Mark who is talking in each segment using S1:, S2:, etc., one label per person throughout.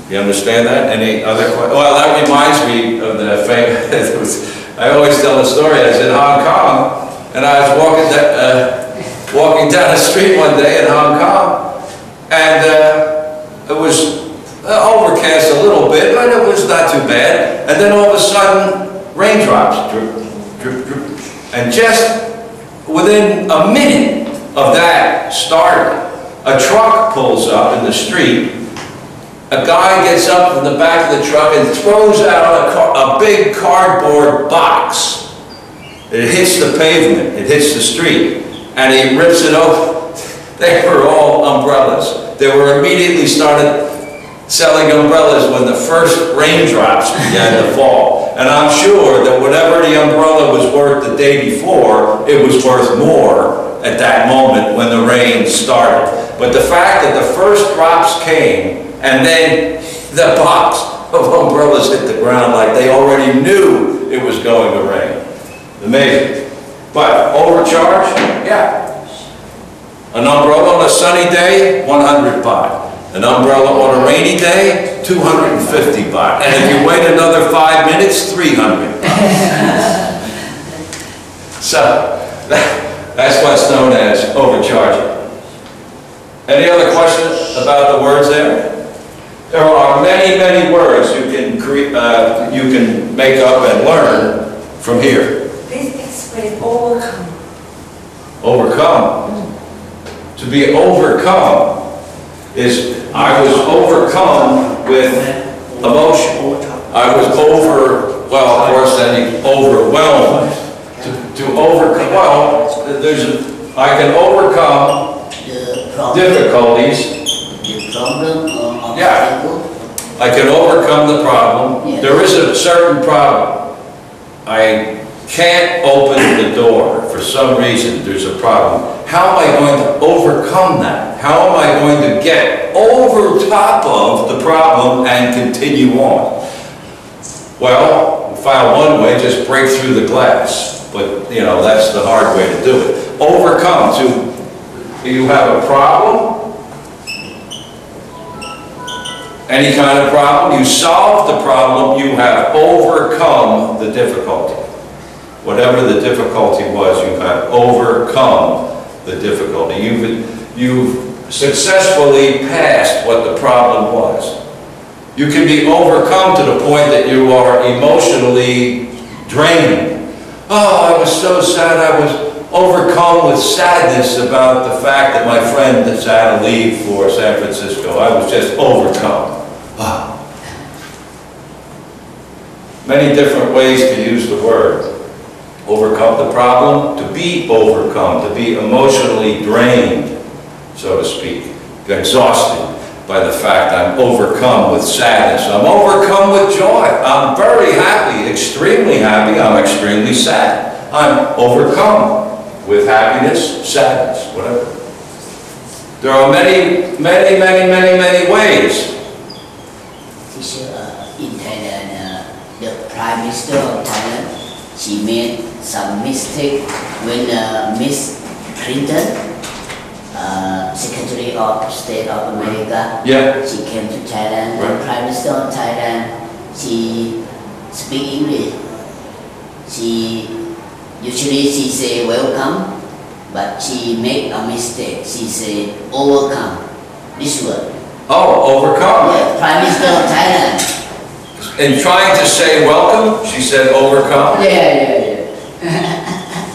S1: You understand that? Any other questions? Well, that reminds me of the famous, I always tell the story. I was in Hong Kong, and I was walking down the street one day in Hong Kong, and it was overcast a little bit, but it was not too bad. And then all of a sudden, raindrops, drip, drip, drip. And just within a minute of that starting, a truck pulls up in the street. A guy gets up from the back of the truck and throws out a big cardboard box. It hits the pavement, it hits the street, and he rips it open. They were all umbrellas. They were immediately started selling umbrellas when the first raindrops began to fall. And I'm sure that whatever the umbrella was worth the day before, it was worth more at that moment when the rain started. But the fact that the first drops came, and then the box of umbrellas hit the ground like they already knew it was going to rain. Amazing. But overcharge? Yeah. An umbrella on a sunny day, 100 baht. An umbrella on a rainy day, 250 baht. And if you wait another 5 minutes, 300 baht. So, that's what's known as overcharging. Any other questions about the words there? There are many, many words you can make up and learn from here.
S2: Please explain overcome.
S1: Overcome. To be overcome is I was overcome with emotion. I was well, of course, then overwhelmed. To overcome, well, I can overcome difficulties. Yeah, I can overcome the problem. Yes. There is a certain problem. I can't open the door for some reason. There's a problem. How am I going to overcome that? How am I going to get over top of the problem and continue on? Well, we found one way, just break through the glass. But, you know, that's the hard way to do it. Overcome. You have a problem. Any kind of problem, you solve the problem, you have overcome the difficulty. Whatever the difficulty was, you have overcome the difficulty. You've successfully passed what the problem was. You can be overcome to the point that you are emotionally drained. Oh, I was so sad, I was overcome with sadness about the fact that my friend that's had to leave for San Francisco. I was just overcome. Ah. Many different ways to use the word. Overcome the problem, to be overcome, to be emotionally drained, so to speak, exhausted by the fact I'm overcome with sadness. I'm overcome with joy. I'm very happy, extremely happy. I'm extremely sad. I'm overcome with happiness, sadness, whatever. There are many, many, many, many, many ways.
S3: Teacher, in Thailand, the Prime Minister of Thailand, she made some mistake when Miss Clinton, Secretary of State of America, she came to Thailand. Right. The Prime Minister of Thailand, she speak English. Usually she say welcome, but she make a mistake. She say overcome. This word.
S1: Oh, overcome.
S3: Yeah, Prime Minister of Thailand.
S1: In trying to say welcome, she said overcome.
S3: Yeah.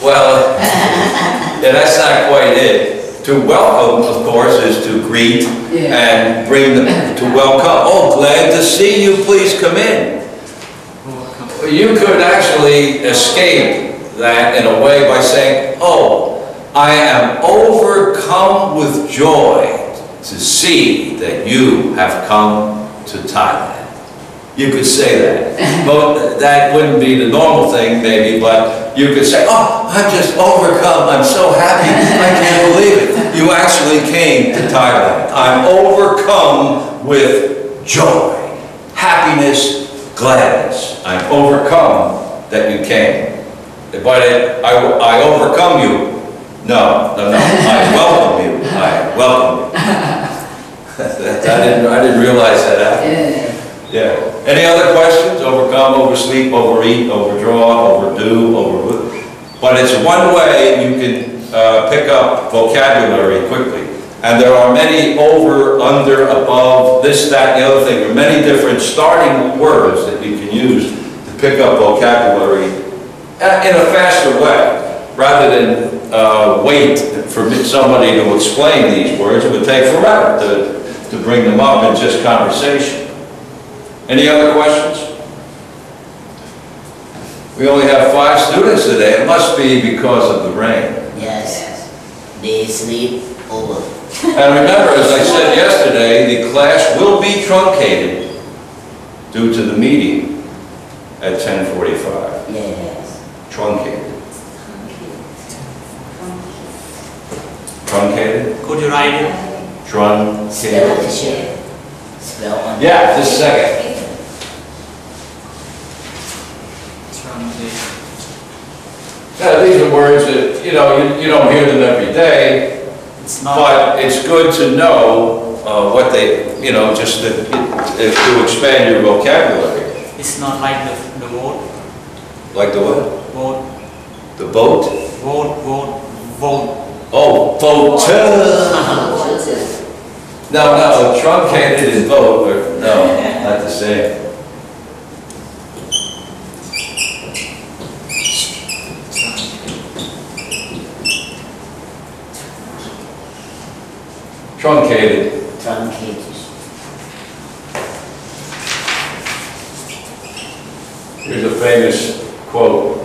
S1: Well, yeah, that's not quite it. To welcome, of course, is to greet and bring them to welcome. Oh, glad to see you. Please come in. You could actually escape that in a way by saying, oh, I am overcome with joy to see that you have come to Thailand. You could say that. Well, that wouldn't be the normal thing maybe, but you could say, oh, I'm just overcome. I'm so happy. I can't believe it. You actually came to Thailand. I'm overcome with joy, happiness, gladness. I'm overcome that you came. But I overcome you. No. I welcome you. I welcome you. I didn't realize that happened. Yeah. Any other questions? Overcome, oversleep, overeat, overdraw, overdo, overlook. But it's one way you can pick up vocabulary quickly. And there are many over, under, above, this, that, and the other thing. There are many different starting words that you can use to pick up vocabulary in a faster way, rather than wait for somebody to explain these words. It would take forever to bring them up in just conversation. Any other questions? We only have 5 students today. It must be because of the rain.
S3: Yes. They sleep over.
S1: And remember, as I said yesterday, the class will be truncated due to the meeting at 10:45.
S3: Yes.
S1: Truncated. Truncated?
S4: Could you write it?
S3: Spell
S1: Truncated.
S3: the shape. Spell on.
S1: Yeah, just a second. Yeah, these are words that, you know, you don't hear them every day.
S4: It's not.
S1: But it's good to know what they, you know, just to expand your vocabulary.
S4: It's not like the vote.
S1: Like the what?
S4: Vote.
S1: The boat?
S4: Vote.
S1: Oh, vote. No, truncated and vote are, no, not the same. Truncated.
S3: Truncated.
S1: Here's a famous quote.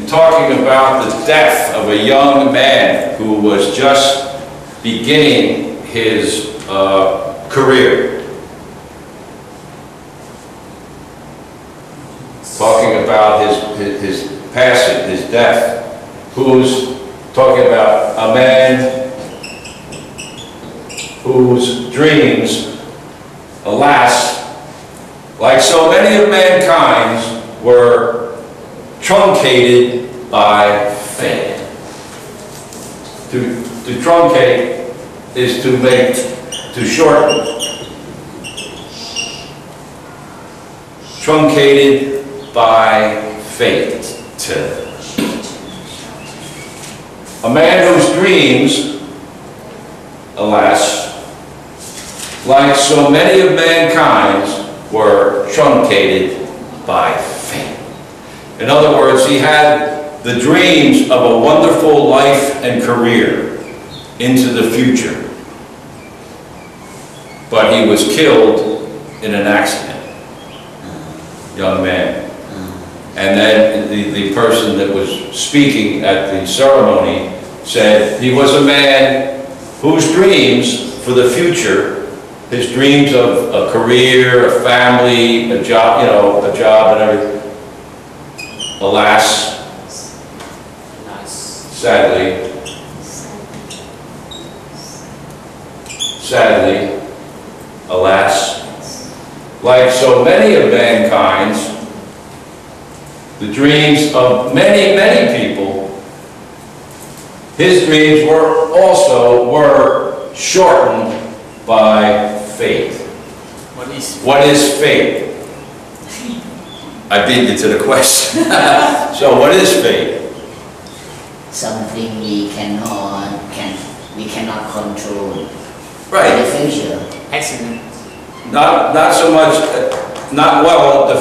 S1: Talking about the death of a young man who was just beginning his career. Talking about his passing, his death. Who's talking about a man whose dreams, alas, like so many of mankind's, were truncated by fate. To truncate is to make, to shorten. Truncated by fate. A man whose dreams, alas, like so many of mankind's, were truncated by fate. In other words, he had the dreams of a wonderful life and career into the future. But he was killed in an accident, young man. And then the person that was speaking at the ceremony said he was a man whose dreams for the future, his dreams of a career, a family, a job, you know, a job and everything, alas, sadly, alas, like so many of mankind's, the dreams of many, many people, his dreams were shortened by fate. What is fate? I beat you to the question. So what is fate?
S3: Something we cannot control.
S1: Right.
S3: In the future.
S4: Accident.
S1: Not so much, not well,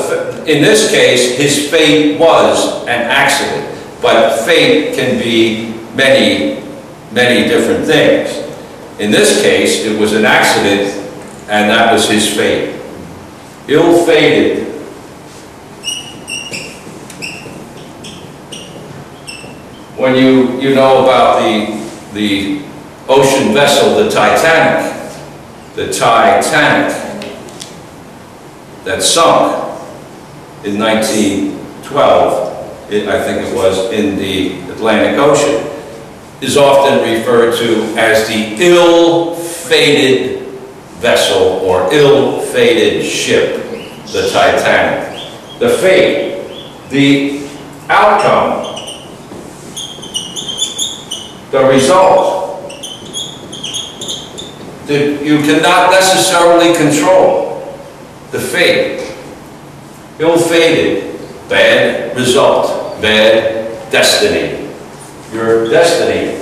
S1: in this case, his fate was an accident, but fate can be many, many different things. In this case, it was an accident, and that was his fate. Ill-fated. When you know about the ocean vessel, the Titanic, that sunk in 1912, I think it was, in the Atlantic Ocean, is often referred to as the ill-fated vessel or ill-fated ship, the Titanic. The fate, the outcome, the result, that you cannot necessarily control. The fate, ill-fated, bad result, bad destiny. Your destiny